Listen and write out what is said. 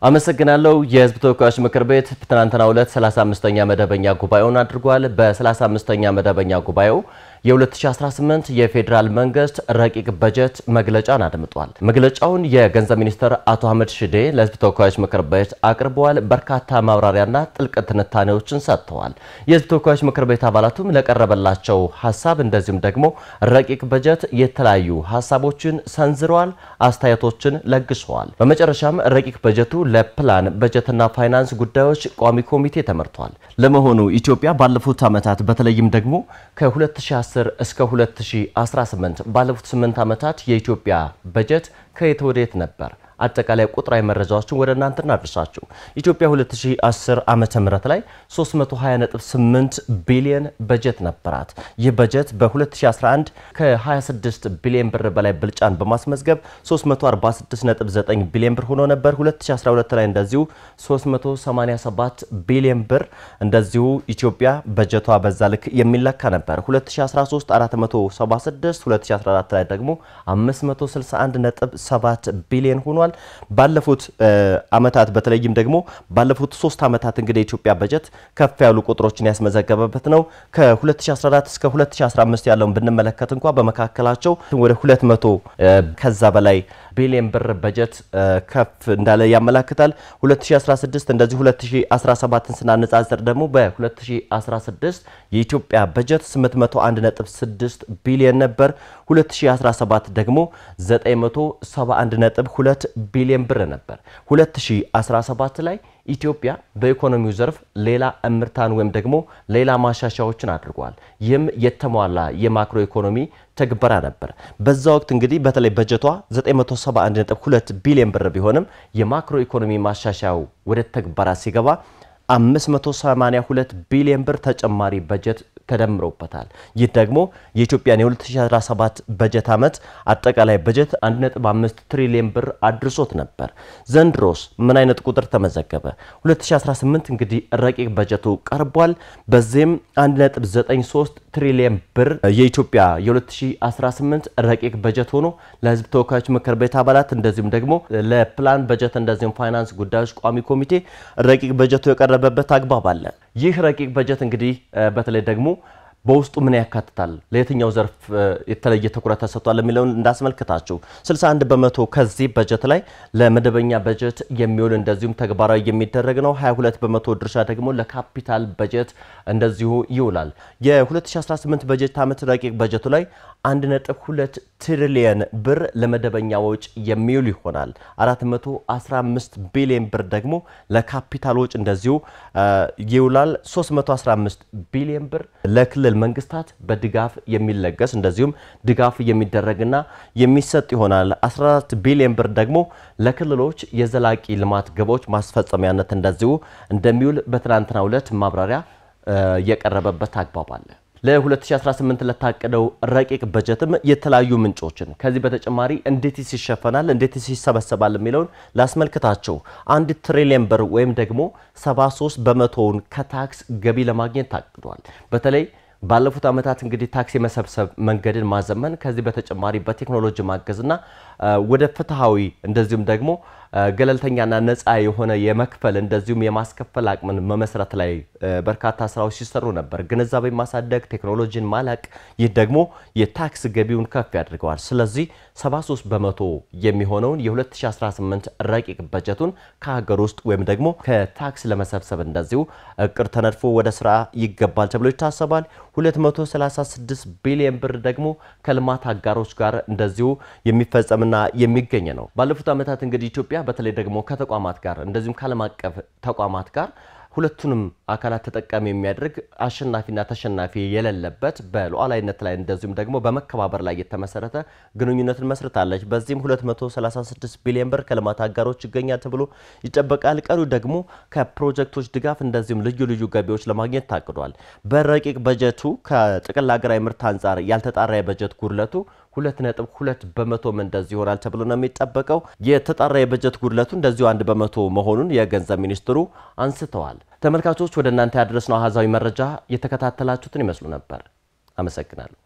አመሰግናለሁ። የህዝብ ተወካዮች ምክር ቤት ትናንትናው ዕለት 35ኛ መደበኛ ጉባኤውን አድርጓል። በ35ኛ መደበኛ ጉባኤው የ2018 የፌዴራል መንግስት ረቂቅ በጀት መግለጫን አድምጧል። መግለጫውን የገንዘብ ሚኒስትር አቶ አህመድ ሽዴ ለህዝብ ተወካዮች ምክር ቤት አቅርበዋል። በርካታ ማብራሪያና ጥልቅ ትንታኔዎችን ሰጥተዋል። የህዝብ ተወካዮች ምክር ቤት አባላቱም ለቀረበላቸው ሐሳብ እንደዚሁም ደግሞ ረቂቅ በጀት የተለያዩ ሐሳቦችን ሰንዝረዋል፣ አስተያየቶችን ለግሰዋል። በመጨረሻም ረቂቅ በጀቱ ለፕላን በጀትና ፋይናንስ ጉዳዮች ቋሚ ኮሚቴ ተመርቷል። ለመሆኑ ኢትዮጵያ ባለፉት ዓመታት በተለይም ደግሞ ከ2010 እስከ 2018 ባለፉት 8 ዓመታት የኢትዮጵያ በጀት ከየት ወዴት ነበር? አጠቃላይ ቁጥራዊ መረጃዎችን ወደ እናንተ እናድርሳችሁ። ኢትዮጵያ 2010 ዓመተ ምህረት ላይ 320.8 ቢሊዮን በጀት ነበራት። ይህ በጀት በ2011 ከ26 ቢሊዮን ብር በላይ ብልጫን በማስመዝገብ 346.9 ቢሊዮን ብር ሆኖ ነበር። 2012 ላይ እንደዚሁ 387 ቢሊዮን ብር እንደዚሁ ኢትዮጵያ በጀቷ በዛ ልክ የሚለካ ነበር። 2013 476፣ 2014 ላይ ደግሞ 561.7 ቢሊዮን ሆኗል። ባለፉት አመታት በተለይም ደግሞ ባለፉት 3 አመታት እንግዲህ ኢትዮጵያ በጀት ከፍ ያሉ ቁጥሮችን ያስመዘገበበት ነው። ከ2014 እስከ 2015 ያለውን ብንመለከት እንኳን በመካከላቸው ወደ 200 ከዛ በላይ ቢሊዮን ብር በጀት ከፍ እንዳለ ያመለክታል። 2016 እንደዚህ 2017ን ስናነጻጽር ደግሞ በ2016 የኢትዮጵያ በጀት 801.6 ቢሊዮን ነበር። 2017 ደግሞ 971.2 ቢሊዮን ብር ነበር። 2017 ላይ ኢትዮጵያ በኢኮኖሚው ዘርፍ ሌላ እምርታን ወይም ደግሞ ሌላ ማሻሻያዎችን አድርጓል። ይህም የተሟላ የማክሮ ኢኮኖሚ ተግባራ ነበር። በዛ ወቅት እንግዲህ በተለይ በጀቷ 971.2 ቢሊዮን ብር ቢሆንም የማክሮ ኢኮኖሚ ማሻሻያው ወደ ተግባራ ሲገባ 582 ቢሊዮን ብር ተጨማሪ በጀት ተደምሮበታል። ይህ ደግሞ የኢትዮጵያን የ2017 በጀት ዓመት አጠቃላይ በጀት 1.5 ትሪሊዮን ብር አድርሶት ነበር። ዘንድሮስ ምን አይነት ቁጥር ተመዘገበ? 2018 እንግዲህ ረቂቅ በጀቱ ቀርቧል። በዚህም 1.93 ትሪሊዮን ብር የኢትዮጵያ የ2018 ረቂቅ በጀት ሆኖ ለህዝብ ተወካዮች ምክር ቤት አባላት እንደዚሁም ደግሞ ለፕላን በጀት እንደዚሁም ፋይናንስ ጉዳዮች ቋሚ ኮሚቴ ረቂቅ በጀቱ የቀረበበት አግባብ አለ። ይህ ረቂቅ በጀት እንግዲህ በተለይ ደግሞ በውስጡ ምን ያካትታል፣ ለየትኛው ዘርፍ የተለየ ትኩረት ተሰጥቷል የሚለውን እንዳስመልክታችሁ 61 በመቶ ከዚህ በጀት ላይ ለመደበኛ በጀት የሚውል እንደዚሁም ተግባራዊ የሚደረግ ነው። 22 በመቶ ድርሻ ደግሞ ለካፒታል በጀት እንደዚሁ ይውላል። የ2018 በጀት ዓመት ረቂቅ በጀቱ ላይ 1.2 ትሪሊዮን ብር ለመደበኛ ወጪ የሚውል ይሆናል። 415 ቢሊዮን ብር ደግሞ ለካፒታል ወጪ እንደዚሁ ይውላል። 315 ቢሊዮን ብር ለክልል መንግስታት በድጋፍ የሚለገስ እንደዚሁም ድጋፍ የሚደረግና የሚሰጥ ይሆናል። 14 ቢሊዮን ብር ደግሞ ለክልሎች የዘላቂ ልማት ግቦች ማስፈጸሚያነት እንደዚሁ እንደሚውል በትናንትናው ዕለት ማብራሪያ የቀረበበት አግባብ አለ። ለ2018 ለታቀደው ረቂቅ በጀትም የተለያዩ ምንጮችን ከዚህ በተጨማሪ እንዴት ይሸፈናል እንዴት ይሰበሰባል የሚለውን ላስመልክታቸው። 1 ትሪሊዮን ብር ወይም ደግሞ 73 በመቶውን ከታክስ ገቢ ለማግኘት ታቅዷል። በተለይ ባለፉት አመታት እንግዲህ ታክስ የመሰብሰብ መንገድን ማዘመን ከዚህ በተጨማሪ በቴክኖሎጂ ማገዝና ወደ ፍትሃዊ እንደዚሁም ደግሞ ገለልተኛና ነፃ የሆነ የመክፈል እንደዚሁም የማስከፈል አቅምን መመስረት ላይ በርካታ ስራዎች ሲሰሩ ነበር። ግንዛቤ ማሳደግ፣ ቴክኖሎጂን ማላቅ፣ ይህ ደግሞ የታክስ ገቢውን ከፍ ያድርገዋል። ስለዚህ 73 በመቶ የሚሆነውን የ2018 ረቂቅ በጀቱን ከሀገር ውስጥ ወይም ደግሞ ከታክስ ለመሰብሰብ እንደዚሁ እቅድ ተነድፎ ወደ ስራ ይገባል ተብሎ ይታሰባል። 236 ቢሊዮን ብር ደግሞ ከልማት አጋሮች ጋር እንደዚሁ የሚፈጸምና የሚገኝ ነው። ባለፉት አመታት እንግዲህ ኢትዮጵያ በተለይ ደግሞ ከተቋማት ጋር እንደዚሁም ከዓለም አቀፍ ተቋማት ጋር ሁለቱንም አካላት ተጠቃሚ የሚያደርግ አሸናፊና ተሸናፊ የሌለበት በሉዓላዊነት ላይ እንደዚሁም ደግሞ በመከባበር ላይ የተመሰረተ ግንኙነትን መስርታለች። በዚህም 236 ቢሊዮን ብር ከልማት አጋሮች ይገኛል ተብሎ ይጠበቃል። ቀሪው ደግሞ ከፕሮጀክቶች ድጋፍ እንደዚሁም ልዩ ልዩ ገቢዎች ለማግኘት ታቅዷል። በረቂቅ በጀቱ ከጥቅል ሀገራዊ ምርት አንጻር ያልተጣራ የበጀት ጉድለቱ 2.2 በመቶ እንደዚህ ይሆናል ተብሎ ነው የሚጠበቀው። የተጣራ የበጀት ጉድለቱ እንደዚሁ 1 በመቶ መሆኑን የገንዘብ ሚኒስትሩ አንስተዋል። ተመልካቾች ወደ እናንተ ያደረስነው አሃዛዊ መረጃ የተከታተላችሁትን ይመስሉ ነበር። አመሰግናለሁ።